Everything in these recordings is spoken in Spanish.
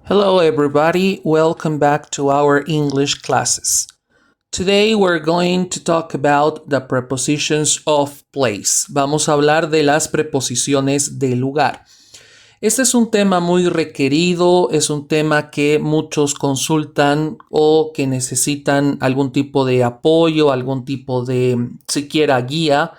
Hello everybody, welcome back to our English classes. Today we're going to talk about the prepositions of place. Vamos a hablar de las preposiciones de lugar. Este es un tema muy requerido, es un tema que muchos consultan o que necesitan algún tipo de apoyo, algún tipo de siquiera guía,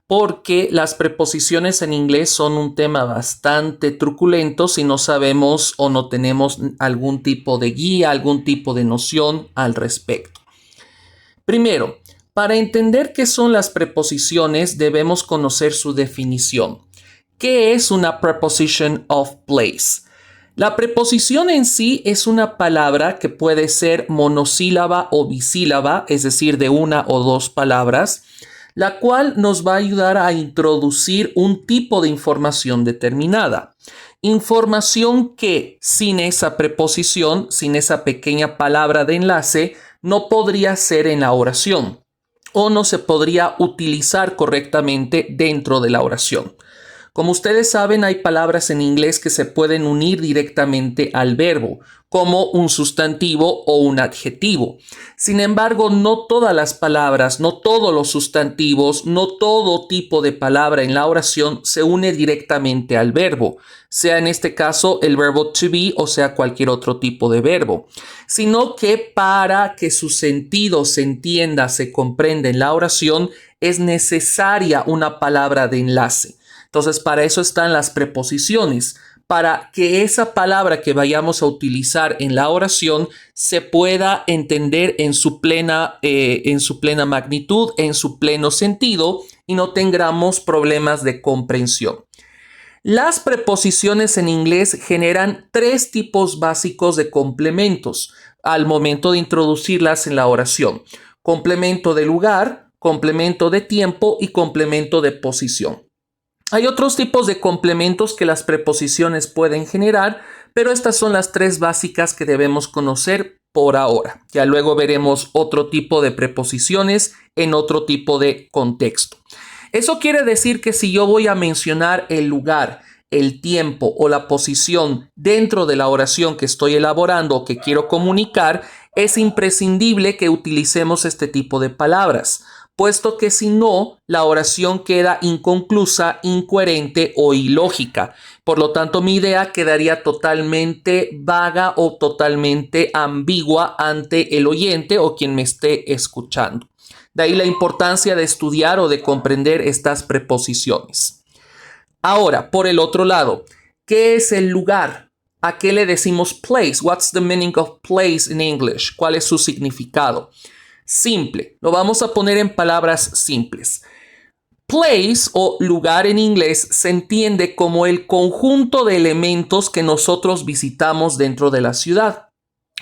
porque las preposiciones en inglés son un tema bastante truculento si no sabemos o no tenemos algún tipo de guía, algún tipo de noción al respecto. Primero, para entender qué son las preposiciones debemos conocer su definición. ¿Qué es una preposition of place? La preposición en sí es una palabra que puede ser monosílaba o bisílaba, es decir, de una o dos palabras, la cual nos va a ayudar a introducir un tipo de información determinada. Información que sin esa preposición, sin esa pequeña palabra de enlace, no podría ser en la oración o no se podría utilizar correctamente dentro de la oración. Como ustedes saben, hay palabras en inglés que se pueden unir directamente al verbo, como un sustantivo o un adjetivo. Sin embargo, no todas las palabras, no todos los sustantivos, no todo tipo de palabra en la oración se une directamente al verbo, sea en este caso el verbo to be o sea cualquier otro tipo de verbo, sino que para que su sentido se entienda, se comprenda en la oración, es necesaria una palabra de enlace. Entonces, para eso están las preposiciones, para que esa palabra que vayamos a utilizar en la oración se pueda entender en su plena magnitud, en su pleno sentido y no tengamos problemas de comprensión. Las preposiciones en inglés generan tres tipos básicos de complementos al momento de introducirlas en la oración: complemento de lugar, complemento de tiempo y complemento de posición. Hay otros tipos de complementos que las preposiciones pueden generar, pero estas son las tres básicas que debemos conocer por ahora. Ya luego veremos otro tipo de preposiciones en otro tipo de contexto. Eso quiere decir que si yo voy a mencionar el lugar, el tiempo o la posición dentro de la oración que estoy elaborando o que quiero comunicar, es imprescindible que utilicemos este tipo de palabras, puesto que si no, la oración queda inconclusa, incoherente o ilógica. Por lo tanto, mi idea quedaría totalmente vaga o totalmente ambigua ante el oyente o quien me esté escuchando. De ahí la importancia de estudiar o de comprender estas preposiciones. Ahora, por el otro lado, ¿qué es el lugar? ¿A qué le decimos place? What's the meaning of place in English? ¿Cuál es su significado? Simple, lo vamos a poner en palabras simples. Place o lugar en inglés se entiende como el conjunto de elementos que nosotros visitamos dentro de la ciudad.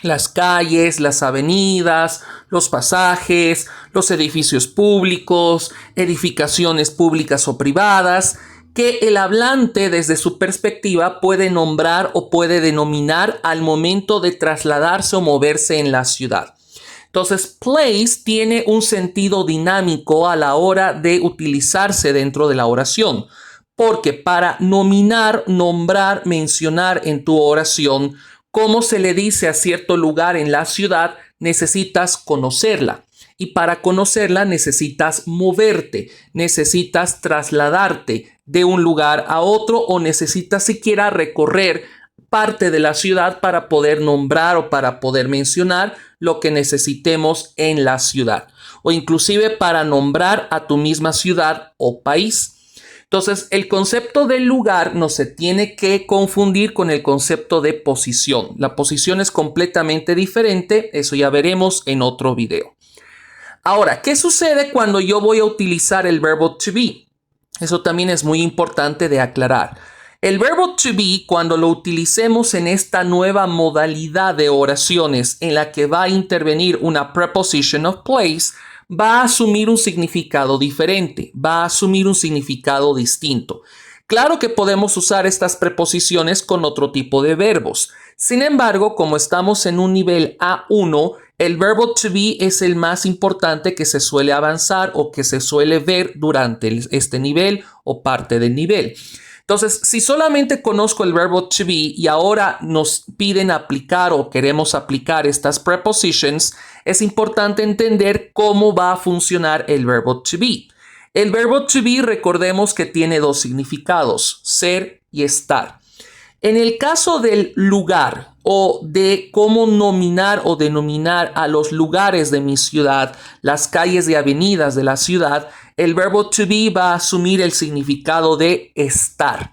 Las calles, las avenidas, los pasajes, los edificios públicos, edificaciones públicas o privadas, que el hablante desde su perspectiva puede nombrar o puede denominar al momento de trasladarse o moverse en la ciudad. Entonces, place tiene un sentido dinámico a la hora de utilizarse dentro de la oración, porque para nominar, nombrar, mencionar en tu oración cómo se le dice a cierto lugar en la ciudad, necesitas conocerla. Y para conocerla necesitas moverte, necesitas trasladarte de un lugar a otro o necesitas siquiera recorrer parte de la ciudad para poder nombrar o para poder mencionar lo que necesitemos en la ciudad o inclusive para nombrar a tu misma ciudad o país. Entonces, el concepto del lugar no se tiene que confundir con el concepto de posición. La posición es completamente diferente, eso ya veremos en otro video. Ahora, ¿qué sucede cuando yo voy a utilizar el verbo to be? Eso también es muy importante de aclarar. El verbo to be, cuando lo utilicemos en esta nueva modalidad de oraciones en la que va a intervenir una preposition of place, va a asumir un significado diferente, va a asumir un significado distinto. Claro que podemos usar estas preposiciones con otro tipo de verbos. Sin embargo, como estamos en un nivel A1, el verbo to be es el más importante que se suele avanzar o que se suele ver durante este nivel o parte del nivel. Entonces, si solamente conozco el verbo to be y ahora nos piden aplicar o queremos aplicar estas prepositions, es importante entender cómo va a funcionar el verbo to be. El verbo to be, recordemos que tiene dos significados, ser y estar. En el caso del lugar o de cómo nominar o denominar a los lugares de mi ciudad, las calles y avenidas de la ciudad, el verbo to be va a asumir el significado de estar.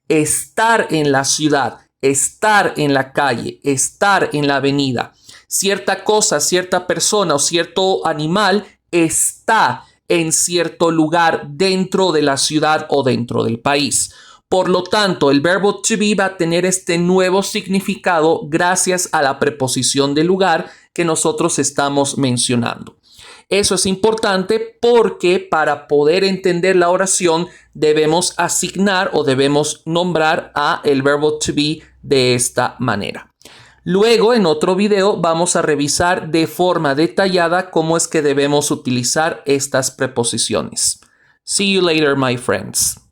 Estar en la ciudad, estar en la calle, estar en la avenida. Cierta cosa, cierta persona o cierto animal está en cierto lugar dentro de la ciudad o dentro del país. Por lo tanto, el verbo to be va a tener este nuevo significado gracias a la preposición de lugar que nosotros estamos mencionando. Eso es importante porque para poder entender la oración debemos asignar o debemos nombrar a el verbo to be de esta manera. Luego, en otro video, vamos a revisar de forma detallada cómo es que debemos utilizar estas preposiciones. See you later, my friends.